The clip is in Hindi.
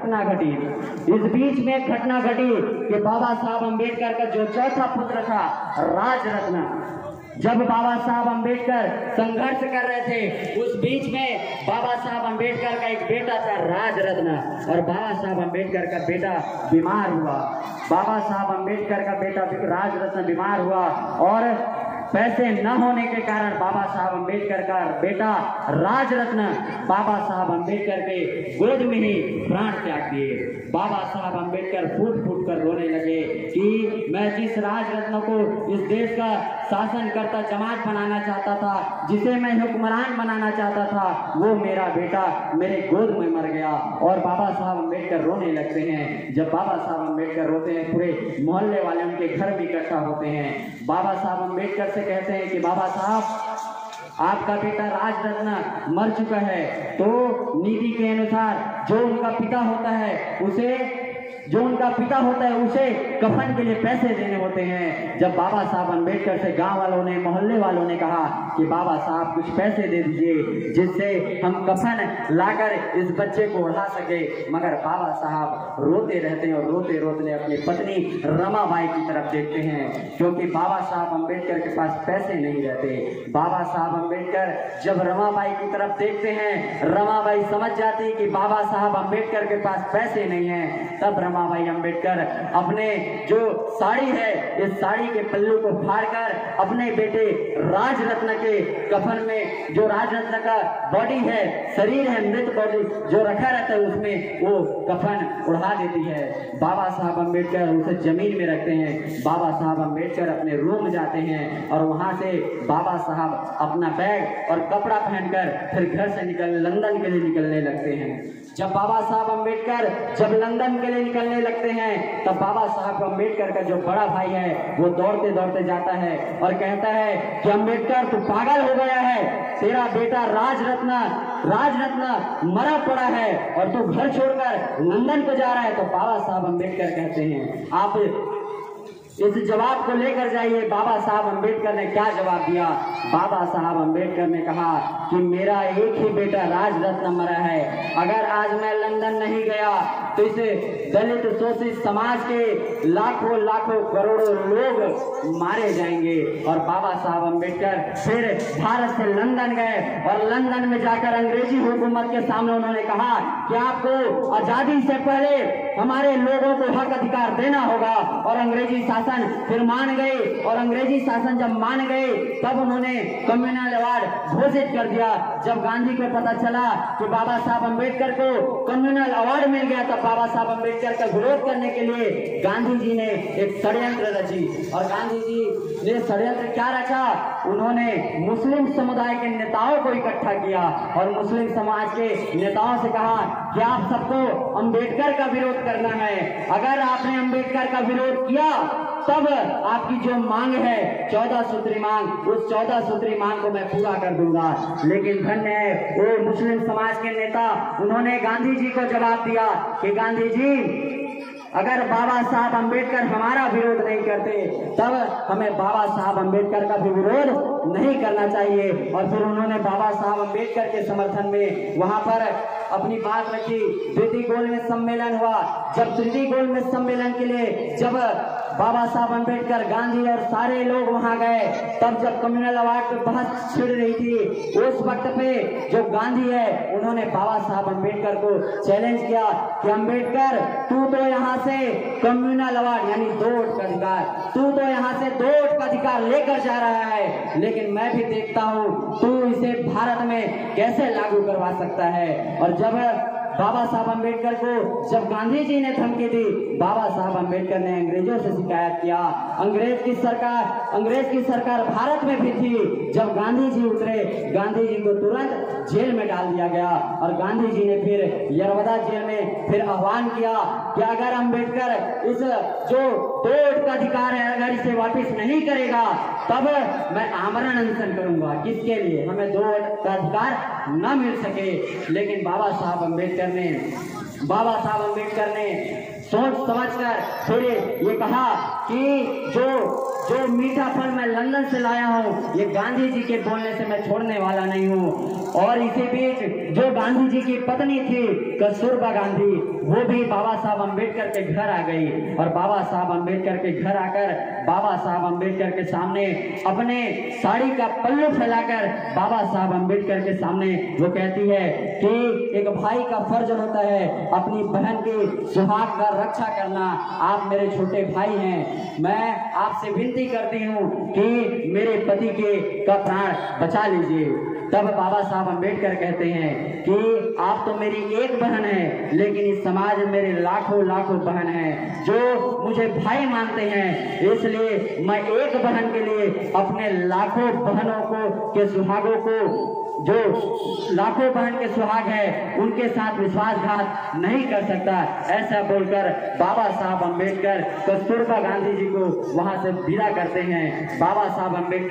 घटना घटी। इस बीच में एक घटना घटी कि बाबा साहब अम्बेडकर का जो चौथा पुत्र था राजरत्न, जब बाबा साहब अम्बेडकर संघर्ष कर रहे थे उस बीच में बाबा साहब अम्बेडकर का एक बेटा था राजरत्न, और बाबा साहब अम्बेडकर का बेटा बीमार हुआ। बाबा साहब अम्बेडकर का बेटा राजरत्न बीमार हुआ और पैसे न होने के कारण बाबा साहब अम्बेडकर का बेटा राजरत्न बाबा साहब अम्बेडकर के गोद में ही प्राण त्याग दिए। बाबा साहब अम्बेडकर फूट फूट कर रोने लगे कि मैं जिस राजरत्न को इस देश का शासन करता जमात बनाना चाहता था, जिसे मैं हुक्मरान बनाना चाहता था, वो मेरा बेटा मेरे गोद में मर गया। और बाबा साहब अम्बेडकर रोने लगते हैं। जब बाबा साहब अम्बेडकर रोते हैं पूरे मोहल्ले वाले उनके घर में इकट्ठा होते हैं। बाबा साहब अम्बेडकर से कहते हैं कि बाबा साहब आपका बेटा राजरत्न मर चुका है, तो नीति के अनुसार जो उनका पिता होता है उसे कफन के लिए पैसे देने होते हैं। जब बाबा साहब अम्बेडकर से गांव वालों ने मोहल्ले वालों ने कहा कि बाबा साहब कुछ पैसे दे दीजिए जिससे हम कफन लाकर इस बच्चे को उड़ा सके, मगर बाबा साहब रोते रहते हैं और रोते रोते अपनी पत्नी रमाबाई की तरफ देखते हैं, क्योंकि बाबा साहब अम्बेडकर के पास पैसे नहीं रहते। बाबा साहब अम्बेडकर जब रमाबाई की तरफ देखते हैं, रमाबाई समझ जाती कि बाबा साहब अम्बेडकर के पास पैसे नहीं है। तब रमाबाई अम्बेडकर अपने जो साड़ी है इस साड़ी के पल्लू को फाड़कर अपने बेटे राजरत्न के कफन में, जो राजरत्न का बॉडी है, शरीर है, मृत बॉडी जो रखा रहता है उसमें वो कफन उड़ा देती है। बाबा साहब अम्बेडकर उसे जमीन में रखते हैं। बाबा साहब अम्बेडकर अपने रूम जाते हैं और वहां से बाबा साहब अपना बैग और कपड़ा पहनकर फिर घर से लंदन के लिए निकलने लगते हैं। जब बाबा साहब अम्बेडकर जब लंदन के लिए निकलने लगते हैं तब बाबा साहब अम्बेडकर का जो बड़ा भाई है वो दौड़ते दौड़ते जाता है और कहता है कि अम्बेडकर तू पागल हो गया है, तेरा बेटा राजरत्न मरा पड़ा है और तू घर छोड़कर लंदन को जा रहा है। तो बाबा साहब अम्बेडकर कहते हैं आप इस जवाब को लेकर जाइए। बाबा साहब अम्बेडकर ने क्या जवाब दिया? बाबा साहब अम्बेडकर ने कहा कि मेरा एक ही बेटा राजरत्न मरा है, अगर आज मैं लंदन नहीं गया तो इसे दलित शोषित समाज के लाखों लाखों करोड़ों लोग मारे जाएंगे। और बाबा साहब अम्बेडकर फिर भारत से लंदन गए और लंदन में जाकर अंग्रेजी हुकूमत के सामने उन्होंने कहा कि आपको आजादी से पहले हमारे लोगों को हक अधिकार देना होगा। और अंग्रेजी शासन फिर मान गए, और अंग्रेजी शासन जब मान गए तब उन्होंने कम्युनल अवार्ड घोषित कर दिया। जब गांधी को पता चला कि बाबा साहब अम्बेडकर को कम्युनल अवार्ड मिल गया तब बाबा साहब अम्बेडकर का विरोध करने के लिए गांधी जी ने एक षड्यंत्र रची। और गांधी जी ने षड्यंत्र क्या रचा? उन्होंने मुस्लिम समुदाय के नेताओं को इकट्ठा किया और मुस्लिम समाज के नेताओं से कहा कि आप सबको अम्बेडकर का विरोध करना है, अगर आपने अम्बेडकर का विरोध किया तब आपकी जो मांग है 14 सूत्री मांग, उस 14 सूत्री मांग को मैं पूरा कर दूंगा। लेकिन धन्य है वो मुस्लिम समाज के नेता, उन्होंने गांधी जी को जवाब दिया कि गांधी जी अगर बाबा साहब अम्बेडकर हमारा विरोध नहीं करते तब हमें बाबा साहब अम्बेडकर का भी विरोध नहीं करना चाहिए। और फिर उन्होंने बाबा साहब अम्बेडकर के समर्थन में वहां पर अपनी बात रखी। तृतीय गोलमेज सम्मेलन हुआ। जब तृतीय गोलमेज सम्मेलन के लिए जब बाबा साहब अम्बेडकर, गांधी और सारे लोग वहां गए, तब जब कम्युनल अवार्ड पे बहस छिड़ रही थी उस वक्त पे जो गांधी है उन्होंने बाबा साहब अम्बेडकर को चैलेंज किया कि अम्बेडकर तू तो यहाँ से कम्युनल अवार्ड यानी 2 वोट का अधिकार, तू तो यहाँ से 2 वोट का अधिकार लेकर जा रहा है, लेकिन मैं भी देखता हूँ तू इसे भारत में कैसे लागू करवा सकता है। और जब बाबा साहब अम्बेडकर को जब गांधी जी ने धमकी दी, बाबा साहब अम्बेडकर ने अंग्रेजों से शिकायत किया। अंग्रेज की सरकार भारत में भी थी। जब गांधी जी उतरे, गांधी जी को तुरंत जेल में डाल दिया गया और गांधी जी ने फिर यरवदा जेल में फिर आह्वान किया कि अगर अम्बेडकर इस जो 2 वोट का अधिकार है अगर इसे वापिस नहीं करेगा तब मैं आमरण अनशन करूंगा। किसके लिए? हमें 2 वोट का अधिकार न मिल सके। लेकिन बाबा साहब अम्बेडकर ने सोच समझकर फिर ये कहा कि जो मीठा फल मैं लंदन से लाया हूँ, ये गांधी जी के बोलने से मैं छोड़ने वाला नहीं हूँ। और इसी बीच जो गांधी जी की पत्नी थी कस्तूरबा गांधी, वो भी बाबा साहब अम्बेडकर के घर आ गई और बाबा साहब अम्बेडकर के घर आकर बाबा साहब अम्बेडकर के सामने अपने साड़ी का पल्लू फैलाकर बाबा साहब अम्बेडकर के सामने वो कहती है कि एक भाई का फर्ज होता है अपनी बहन की सुहाग का रक्षा करना। आप मेरे छोटे भाई हैं, मैं आपसे विनती करती हूँ कि मेरे पति का प्राण बचा लीजिए। तब बाबा साहब अम्बेडकर कहते हैं कि आप तो मेरी एक बहन है, लेकिन इस समाज में मेरे लाखों लाखों बहन हैं जो मुझे भाई मानते हैं, इसलिए मैं एक बहन के लिए अपने लाखों बहनों को के सुहागों को, जो लाखों बहन के सुहाग है, उनके साथ विश्वासघात नहीं कर सकता। ऐसा बोलकर बाबा साहब अम्बेडकर कस्तूरबा गांधी जी को वहां से विदा करते हैं। बाबा साहब अम्बेडकर